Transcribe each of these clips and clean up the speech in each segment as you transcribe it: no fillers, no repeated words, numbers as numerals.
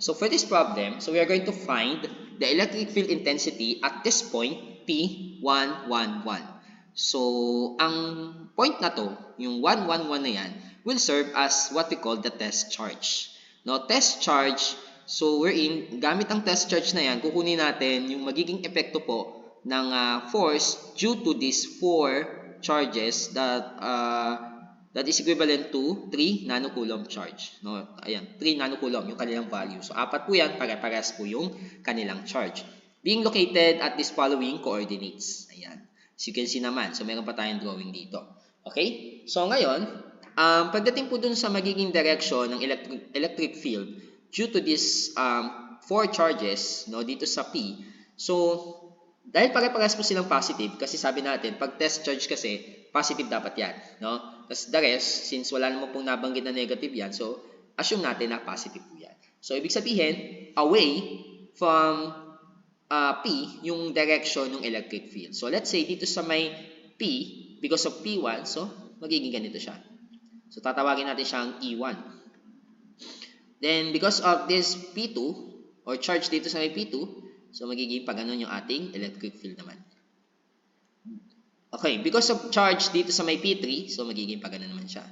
So for this problem, so we are going to find the electric field intensity at this point, P111. So ang point na to, yung 111 na yan, will serve as what we call the test charge. No, test charge, so gamit ang test charge na yan, kukunin natin yung magiging epekto po ng force due to these 4 charges that is equivalent to 3 nanocoulomb charge. No, ayan, 3 nanocoulomb yung kanilang value. So, apat po yan, pare-parehas po yung kanilang charge. Being located at these following coordinates. Ayan. As you can see naman, so meron pa tayong drawing dito. Okay? So, ngayon, pagdating po dun sa magiging direction ng electric field due to these 4 charges, no, dito sa P. So, dahil pare-parehas po silang positive, kasi sabi natin, pag test charge kasi, positive dapat yan. No? Tapos the rest, since wala naman pong nabanggit na negative yan, so assume natin na positive po yan. So, ibig sabihin, away from P, yung direction ng electric field. So, let's say, dito sa may P, because of P1, so, magiging ganito siya. So, tatawagin natin siyang E1. Then, because of this P2, or charge dito sa may P2, so, magiging pa ganun yung ating electric field naman. Okay, because of charge dito sa may P3, so magiging pa ganun naman siya.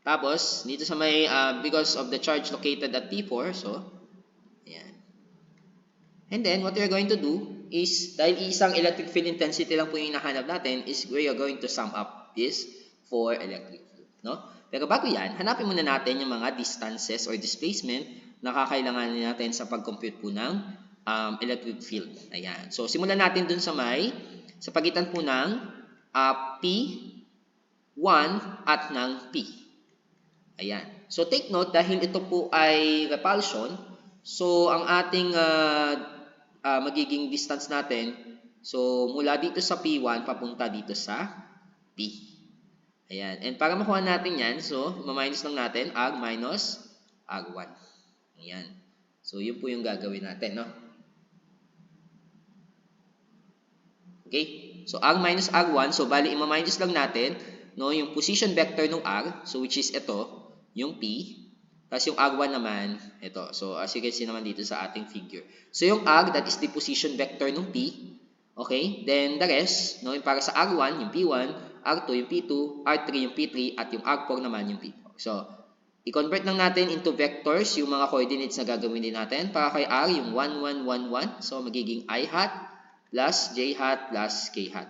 Tapos, dito sa may, because of the charge located at P4, so, ayan. And then, what we are going to do is, dahil isang electric field intensity lang po yung hinahanap natin, is we are going to sum up this 4 electric field. No? Pero bago yan, hanapin muna natin yung mga distances or displacement na kakailanganin natin sa pag-compute po ng electric field. Ayan. So, simulan natin dun sa pagitan po ng P1 at ng P. Ayan. So, take note, dahil ito po ay repulsion, so, ang ating magiging distance natin, so, mula dito sa P1, papunta dito sa P. Ayan. And para makuha natin yan, so, ma-minus lang natin, Ag minus Ag1. Ayan. So, yun po yung gagawin natin, no? Okay? So, Ag minus Ag1. So, bali, ima-minus lang natin, no, yung position vector ng Ag. So, which is ito, yung P. Tapos, yung Ag1 naman, ito. So, as you can see naman dito sa ating figure. So, yung Ag, that is the position vector ng P. Okay? Then, the rest, no, yung para sa Ag1, yung P1, Ag2, yung P2, R3, yung P3, at yung Ag4 naman, yung P4. So, i-convert lang natin into vectors yung mga coordinates na gagawin din natin. Para kay R, yung 1, 1, 1, 1. So, magiging I hat plus J hat plus K hat.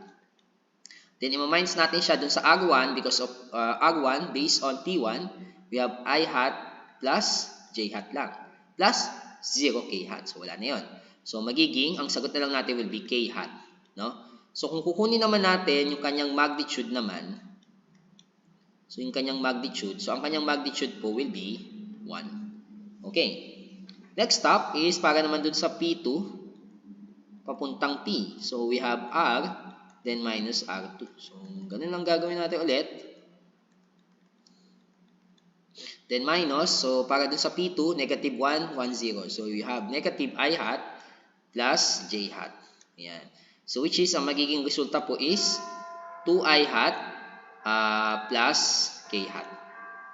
Then, i-minus natin siya dun sa Ag1 because of Ag1 based on P1, we have I hat plus J hat lang. Plus 0 K hat. So, wala na yun. So, magiging, ang sagot na lang natin will be K hat. No? So, kung kukunin naman natin yung kanyang magnitude naman, so, yung kanyang magnitude. So, ang kanyang magnitude po will be 1. Okay. Next step is para naman dun sa P2, papuntang P. So, we have R, then minus R2. So, ganun lang gagawin natin ulit. Then minus, so, para dun sa P2, negative 1, 1, 0. So, you have negative I hat plus J hat. Ayan. So, which is, ang magiging resulta po is 2I hat plus K hat.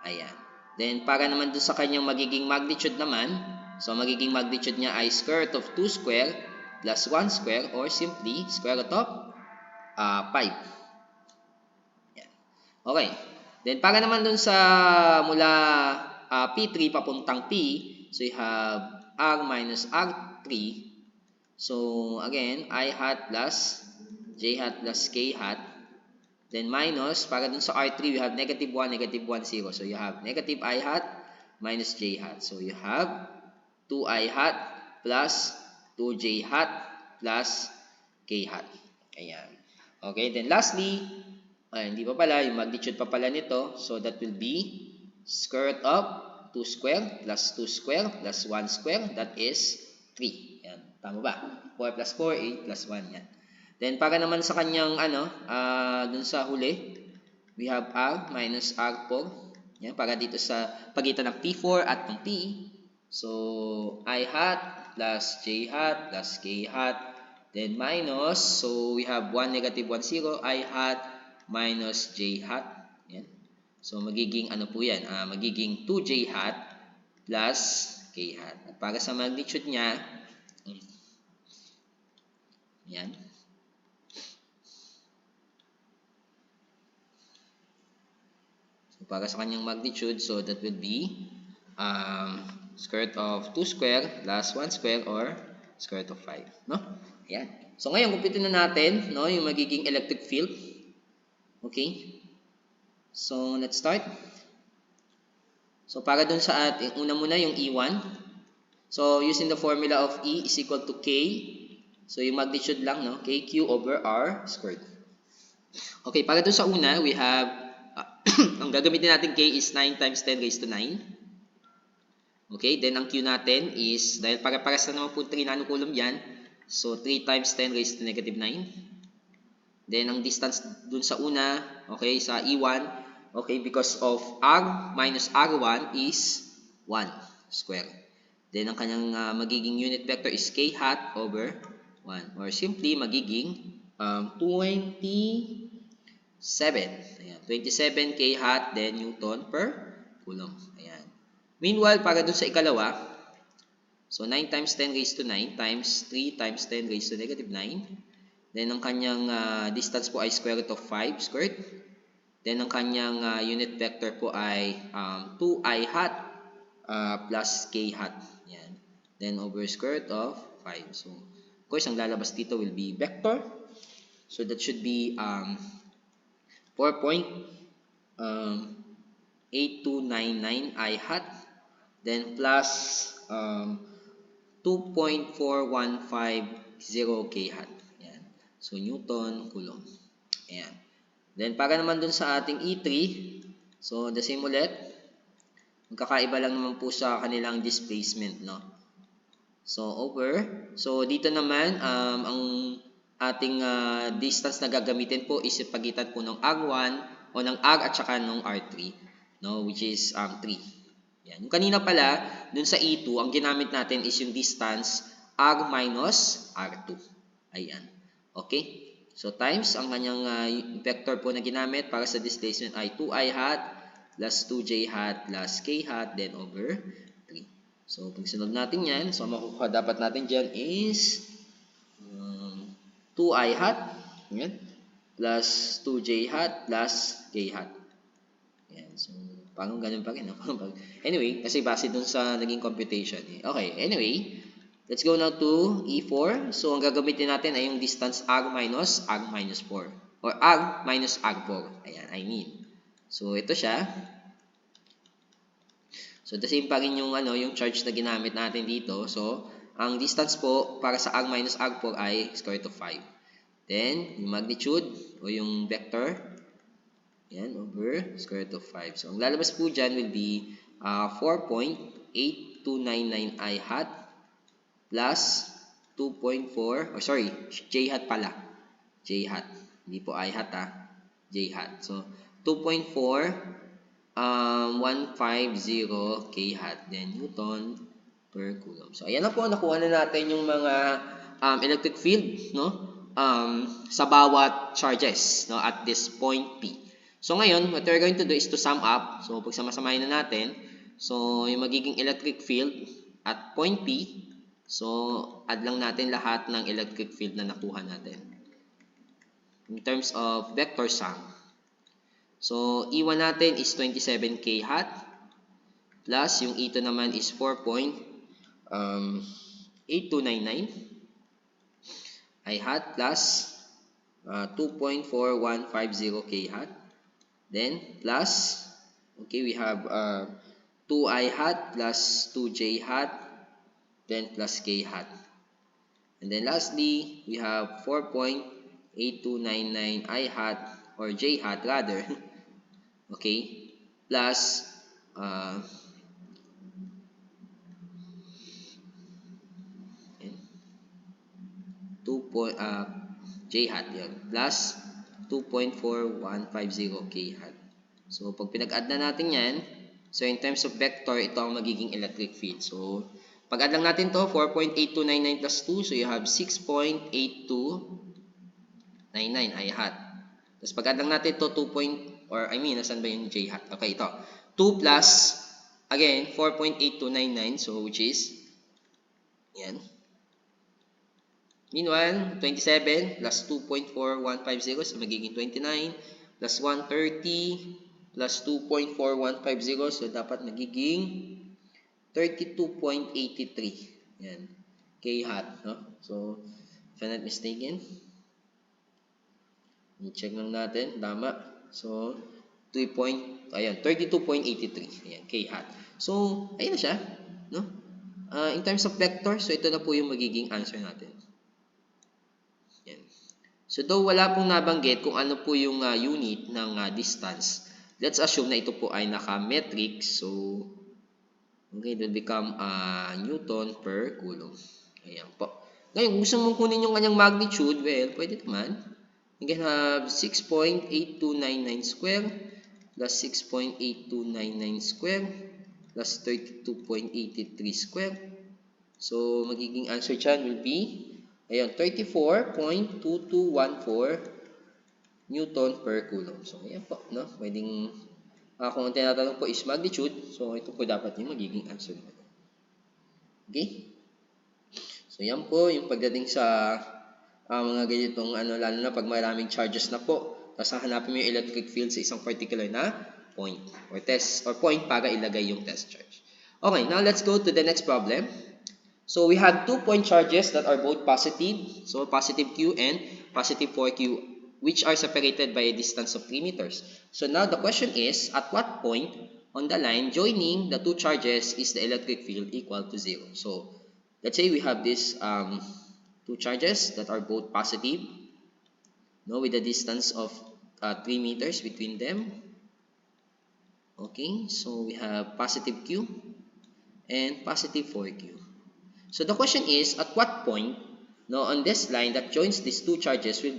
Ayan. Then, para naman dun sa kanyang magiging magnitude naman, so, magiging magnitude niya ay square root of 2 square plus 1 square or simply square root of 5. Ayan. Okay. Then, para naman dun sa mula P3 papuntang P, so, you have R minus R3. So, again, I hat plus J hat plus K hat. Then minus, para dun sa R3, we have negative 1, negative 1, 0. So, you have negative I hat minus J hat. So, you have 2I hat plus 2J hat plus K hat. Ayan. Okay, then lastly, hindi pa pala, yung magnitude pa pala nito. So, that will be square root of 2 square plus 2 square plus 1 square. That is 3. Ayan. Tama ba? 4 plus 4, 8 plus 1. Yan. Then, para naman sa kanyang, dun sa huli, we have R minus R4. Yan, para dito sa pagitan ng P4 at ng P. So, I hat plus J hat plus K hat. Then, minus. So, we have 1, negative 1, 0. I hat minus J hat. Yan. So, magiging, ano po yan? Magiging 2J hat plus K k hat. At para sa magnitude niya, yan. So, para sa kanyang magnitude, so that would be square root of 2 square plus 1 square or square root of 5. No? Ayan. So, ngayon, kumpitin na natin, no, yung magiging electric field. Okay? So, let's start. So, para dun sa ating, una muna yung E1. So, using the formula of E is equal to K. So, yung magnitude lang, no? KQ over R squared. Okay, para dun sa una, we have, ang gagamitin natin K is 9 times 10 raised to 9. Okay, then ang Q natin is, dahil para-paras na naman po 3 nanocoulomb yan, so 3 times 10 raised to negative 9. Then ang distance dun sa una, okay, sa E1, okay, because of R minus R1 is 1 square. Then ang kanyang magiging unit vector is K hat over 1. Or simply, magiging 27. Ayan, 27 K hat, then Newton per coulomb. Ayan. Meanwhile, para dun sa ikalawa, so 9 times 10 raised to 9 times 3 times 10 raised to negative 9. Then ang kanyang distance po ay square root of 5 squared. Then ang kanyang unit vector po ay 2i hat plus k hat. Yan. Then over square root of 5. So, of course, ang lalabas dito will be vector. So, that should be 4.8299 i hat. Then plus 2.4150 k hat. Yan. So, Newton coulomb. Ayan. Then, para naman dun sa ating E3, so, the same ulit. Magkakaiba lang naman po sa kanilang displacement, no? So, so, dito naman, ang ating distance na gagamitin po is yung pagitan po ng R1 o ng R at saka ng R3, no? Which is 3. Yan. Yung kanina pala, dun sa E2, ang ginamit natin is yung distance R minus R2. Ayan. Okay? So, times, ang kanyang vector po na ginamit para sa displacement ay 2i hat plus 2j hat plus k hat, then over 3. So, pag sunod natin yan, so, makukuha dapat natin dyan is 2i hat yan, plus 2j hat plus k hat. Yan. So, parang ganun pa rin. No? Anyway, kasi base dun sa naging computation. Okay, anyway, let's go now to E4. So, ang gagamitin natin ay yung distance R minus 4. Or R minus R4. Ayan, I mean. So, ito siya. So, the same pa rin yung, yung charge na ginamit natin dito. So, ang distance po para sa R minus R4 ay square root of 5. Then, yung magnitude o yung vector, yan, over square root of 5. So, ang lalabas po dyan will be 4.8299 i hat plus 2.4, oh sorry, j hat pala. J hat. Hindi po I hat J hat. So, 2.4 150 k hat, then Newton per coulomb. So, ayan na po, nakuha na natin yung mga electric field, no? Sa bawat charges, no, at this point P. So, ngayon, what we're going to do is to sum up. So, pagsama-samahin na natin. So, yung magiging electric field at point P. So, add lang natin lahat ng electric field na nakuha natin. In terms of vector sum. So, E1 natin is 27k hat. Plus, yung E2 naman is 4.8299 i hat plus 2.4150 k hat. Then, plus, okay, we have 2i hat plus 2j hat, then plus k hat. And then, lastly, we have 4.8299 i hat, or j hat rather, okay, plus j hat yan, plus 2.4150 k hat. So, pag pinag-add na natin yan, so in terms of vector, ito ang magiging electric field. So, pag-add lang natin to 4.8299 plus 2, so you have 6.8299 i hat. Tapos pag-add lang natin to 2. Nasan ba yung j hat? Okay, ito. 2 plus Again, 4.8299. So, which is, yan. Meanwhile, 27 plus 2.4150. So, magiging 29 plus 130 plus 2.4150. So, dapat magiging 32.83. Yan. K hat. No? So, if I'm not mistaken, i-check lang natin. Tama. So, 32.83. Ayan, K hat. So, ayun na siya. No? In terms of vector, so ito na po yung magiging answer natin. Yan. So, though wala pong nabanggit kung ano po yung unit ng distance, let's assume na ito po ay naka-metric. So, okay, it will become Newton per coulomb. Ayan po. Ngayon, kung gusto mong kunin yung kanyang magnitude, well, pwede naman. You can have 6.8299 square plus 6.8299 square plus 32.83 square. So, magiging answer dyan will be, ayan, 34.2214 Newton per coulomb. So, ayan po, no? Pwedeng, kung ang tinatanong po is magnitude, so ito po dapat yung magiging answer natin. Okay? So, yan po yung pagdating sa mga ganitong lalo na pag maraming charges na po. Tapos hahanapin mo yung electric field sa isang particular na point or test or point para ilagay yung test charge. Okay, now let's go to the next problem. So, we have 2 point charges that are both positive. So, positive Q and positive 4Q, which are separated by a distance of 3 meters. So, now the question is, at what point on the line joining the two charges is the electric field equal to 0? So, let's say we have this two charges that are both positive, no, with a distance of 3 meters between them. Okay, so we have positive Q and positive 4Q. So the question is, at what point, no, on this line that joins these two charges will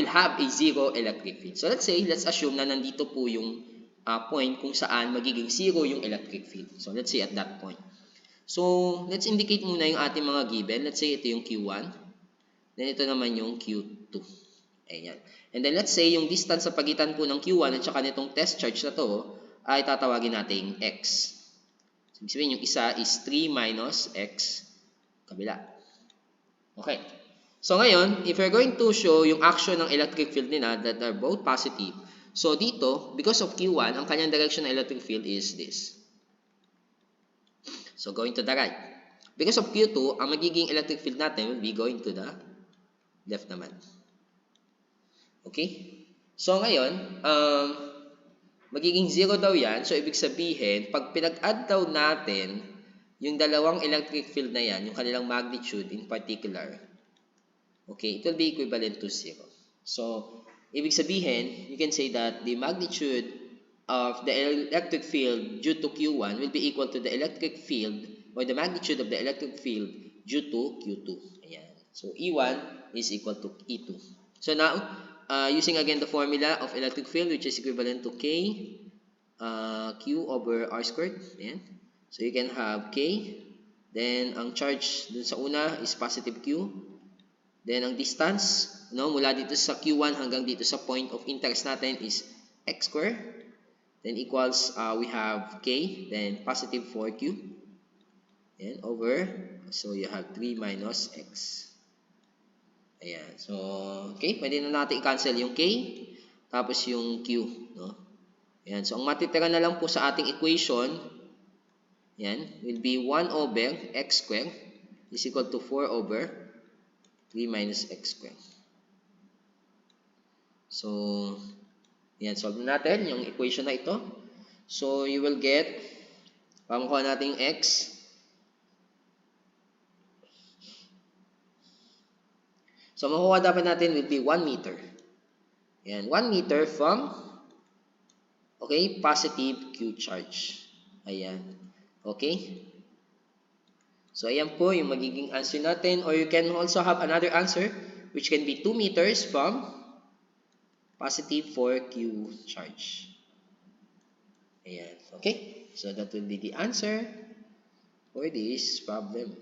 have a zero electric field. So let's assume na nandito po yung point kung saan magiging zero yung electric field. So let's say at that point. So, let's indicate muna yung ating mga given. Let's say ito yung Q1. Then ito naman yung Q2. Ayan. And then let's say yung distance sa pagitan po ng Q1 at saka nitong test charge na to ay tatawagin nating X. So, ibig sabihin yung isa is 3 minus X kabila. Okay. So ngayon, if we're going to show yung action ng electric field nila that are both positive, so dito, because of Q1, ang kanyang direction ng electric field is this. So, going to the right. Because of Q2, ang magiging electric field natin will be going to the left naman. Okay? So, ngayon, magiging 0 daw yan. So, ibig sabihin, pag pinag-add daw natin yung dalawang electric field na yan, yung kanilang magnitude in particular, okay, it will be equivalent to 0. So, ibig sabihin, you can say that the magnitude of the electric field due to Q1 will be equal to the electric field or the magnitude of the electric field due to Q2. Ayan. So, E1 is equal to E2. So, now, using again the formula of electric field, which is equivalent to K Q over R squared. Ayan. So, you can have K. Then, ang charge dun sa una is positive Q. Then, ang distance, no, mula dito sa Q1 hanggang dito sa point of interest natin is X squared. Then equals, we have K, then positive 4Q, and over, so you have 3 minus X. Ayan, so, okay, pwede na natin i-cancel yung K, tapos yung Q, no? Ayan, so ang matitira na lang po sa ating equation, ayan, will be 1 over X squared is equal to 4 over 3 minus X squared. So, yan, solve natin yung equation na ito. So, you will get, pamukuha natin yung X. So, makuha dapat natin will be 1 meter. Yan, 1 meter from, okay, positive Q charge. Ayan. Okay? So, ayan po yung magiging answer natin. Or you can also have another answer, which can be 2 meters from positive 4Q charge. Ayan. Okay? So, that will be the answer for this problem.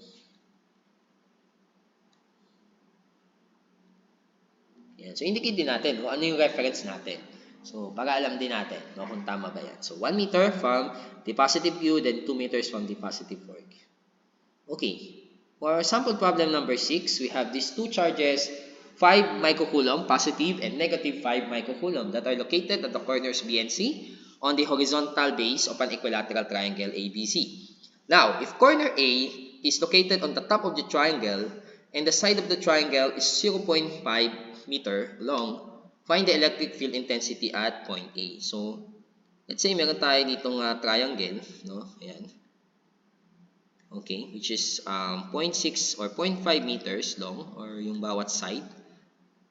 Ayan. So, indicate din natin kung ano yung reference natin. So, para alam din natin, no, kung tama ba yan. So, 1 meter from the positive Q, then 2 meters from the positive 4Q. Okay. For sample problem number 6, we have these two charges, 5 microcoulomb, positive and negative 5 microcoulomb, that are located at the corners B and C on the horizontal base of an equilateral triangle ABC. Now, if corner A is located on the top of the triangle and the side of the triangle is 0.5 meter long, find the electric field intensity at point A. So, let's say meron tayo ditong triangle, no? Ayan. Okay, which is 0.6 or 0.5 meters long, or yung bawat side,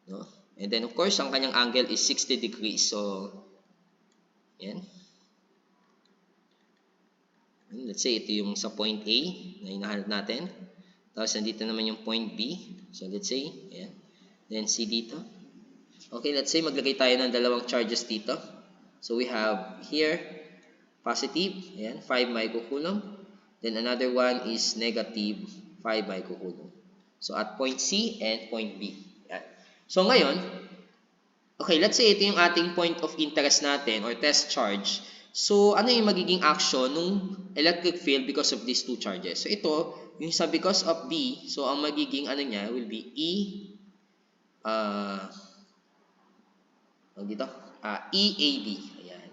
no? And then of course, ang kanyang angle is 60 degrees. So, yan. Let's say ito yung sa point A na hinahanap natin. Tapos nandito naman yung point B. So, let's say, yan. Then C dito. Okay, let's say maglagay tayo ng dalawang charges dito. So, we have here positive, yan, 5 microcoulomb. Then another one is negative 5 microcoulomb. So at point C and point B. Yan. So ngayon, okay, let's say ito yung ating point of interest natin or test charge. So ano yung magiging action ng electric field because of these two charges? So ito, yung sa because of B, so ang magiging ano niya will be EAB. Ayan.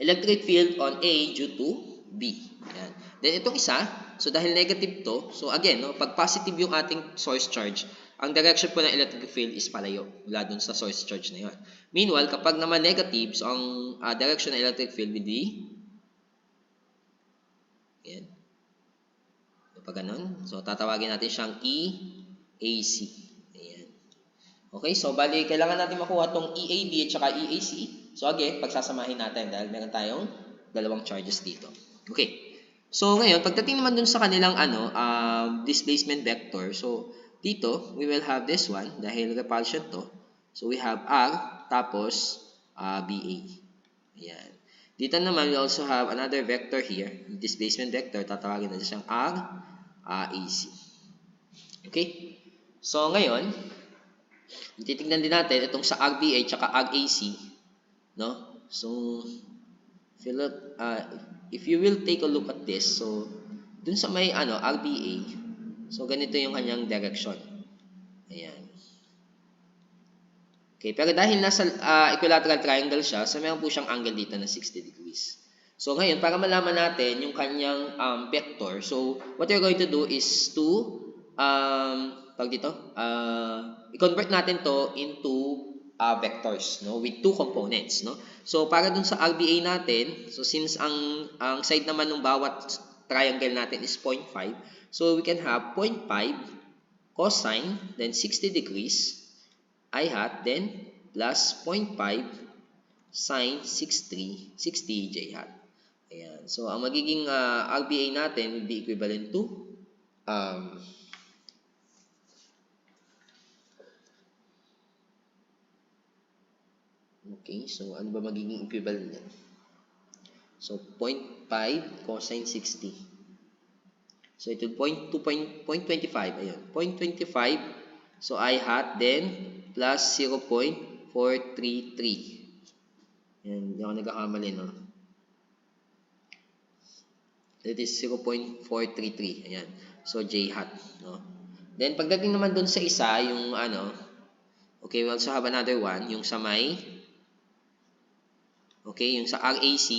Electric field on A due to B. Ayan. Then itong isa, so dahil negative to, so again, no, pag positive yung ating source charge, ang direction po ng electric field is palayo mula dun sa source charge na yun. Meanwhile, kapag naman negative, so ang direction ng electric field will be, ayan, kapag ganun, so tatawagin natin siyang EAC. Ayan. Okay, so bali, kailangan natin makuha tong EAB at saka EAC. So again, pagsasamahin natin dahil meron tayong dalawang charges dito. Okay. So ngayon, pagdating naman dun sa kanilang displacement vector, so dito, we will have this one dahil repulsion to. So we have R tapos BA. Ayan. Dito naman, we also have another vector here, displacement vector, tatawagin natin siyang AC. Okay? So ngayon, titignan din natin itong sa RBA at RAC, no? So if you will take a look at this, so dun sa may RBA, so ganito yung kanyang direction. Ayan. Okay, pero dahil nasa equilateral triangle siya, so meron po siyang angle dito na 60 degrees. So ngayon, para malaman natin yung kanyang vector, so what we're going to do is to i-convert natin to into vectors, no, with two components, no. So para dun sa RBA natin, so since ang side naman ng bawat triangle natin is 0.5, so we can have 0.5 cosine, then 60 degrees I hat, then plus 0.5 sine 60 j hat. Ayan. So ang magiging RBA natin will be equivalent to okay, so ano ba magiging equivalent niyan? So 0.5 cosine 60. So ito 0.25, ayun. 0.25, so I hat, then plus 0.433. Yan, hindi ako nagkakamali, no? That is 0.433. Ayan. So J hat, no? Then pagdating naman dun sa isa, yung okay, we also have another one, yung sa may, okay, yung sa RAC,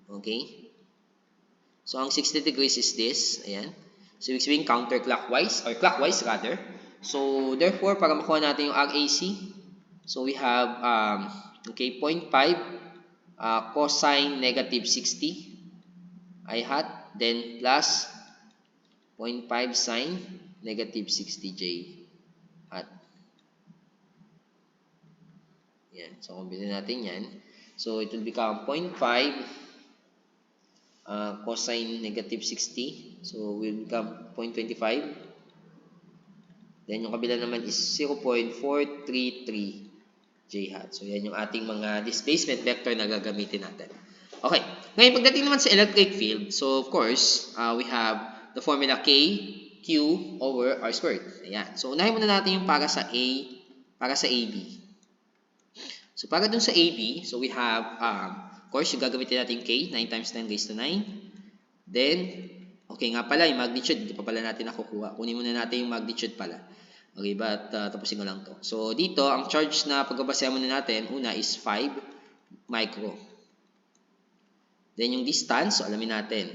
okay? So ang 60 degrees is this, ayan. So it's being counterclockwise, or clockwise rather. So therefore, para makuha natin yung RAC, so we have okay, 0.5 cosine negative 60 I hat, then plus 0.5 sine negative 60 J hat. Yan. So kumbitin natin yan. So it will become 0.5 cosine negative 60. So will become 0.25. Then yung kabila naman is 0.433 J hat. So yan yung ating mga displacement vector na gagamitin natin. Okay. Ngayon pagdating naman sa electric field, so of course, we have the formula K, Q over R squared. Ayan. So unahin muna natin yung para sa AB. So, para dun sa AB, so we have, of course, yung gagamitin natin yung K, 9 times 10 raised to 9. Then, okay nga pala, yung magnitude, hindi pa pala natin nakukuha. Kunin muna natin yung magnitude pala. Okay ba? At tapusin ko lang to. So, dito, ang charge na pagbabasehan muna natin, una is 5 micro. Then, yung distance, so alamin natin.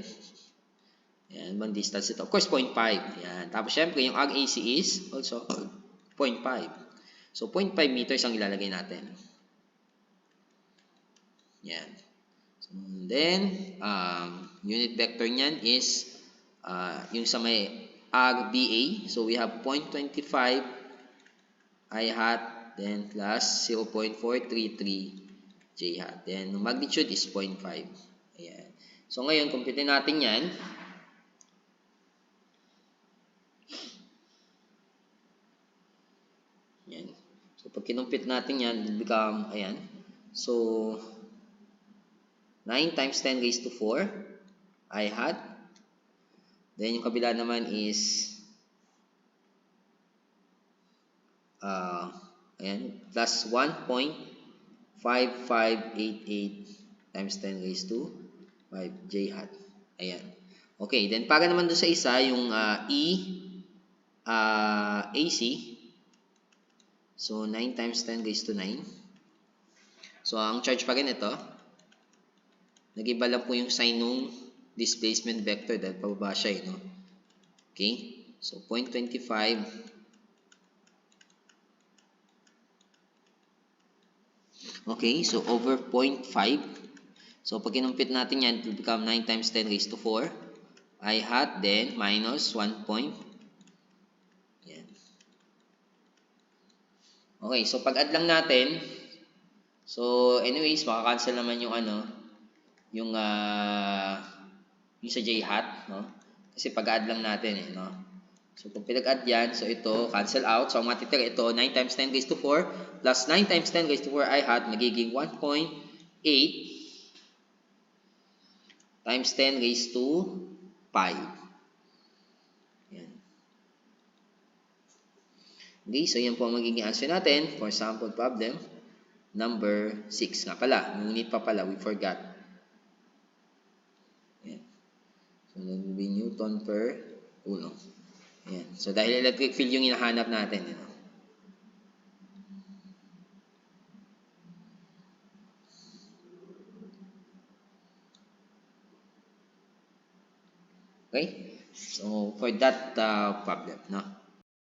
Yan, bang distance ito? Of course, 0.5. Yan. Tapos, syempre, yung RAC is also 0.5. So, 0.5 meters ang ilalagay natin. Yan. So, then, unit vector niyan is yung sa may RBA. So, we have 0.25 I hat, then plus 0.433 J hat. Then, magnitude is 0.5. Ayan. So, ngayon, kumpitin natin yan. Yan. So, pag kinumpit natin yan, it become, ayan. So, 9 times 10 raised to 4 I hat. Then, yung kabila naman is ayan, plus 1.5588 times 10 raised to 5 J hat. Ayan. Okay, then para naman doon sa isa, yung AC. So, 9 times 10 raised to 9. So, ang charge pa rin ito. Nag-iba lang po yung sign nung displacement vector dahil pababa siya, no? Okay? So, 0.25. Okay, so over 0.5. So, pag kinumpit natin yan, it will become 9 times 10 raised to 4 I hat, then minus 1 point. Yan. Okay, so pag-add lang natin. So, anyways, makakancel naman yung yung sa J hat, no? Kasi pag-add lang natin, no? So, kung pinag-add yan, so ito, cancel out. So, ang matitira ito, 9 times 10 raised to 4 plus 9 times 10 raised to 4 I hat, magiging 1.8 times 10 raised to 5. Yan. Okay, so yan po ang magiging answer natin for sample problem number 6. Nga pala, ngunit pa pala, we forgot. Yan. So, nag-be Newton per Coulomb. Yan. So, dahil electric field yung hinahanap natin. You know? Okay? So, for that problem, no?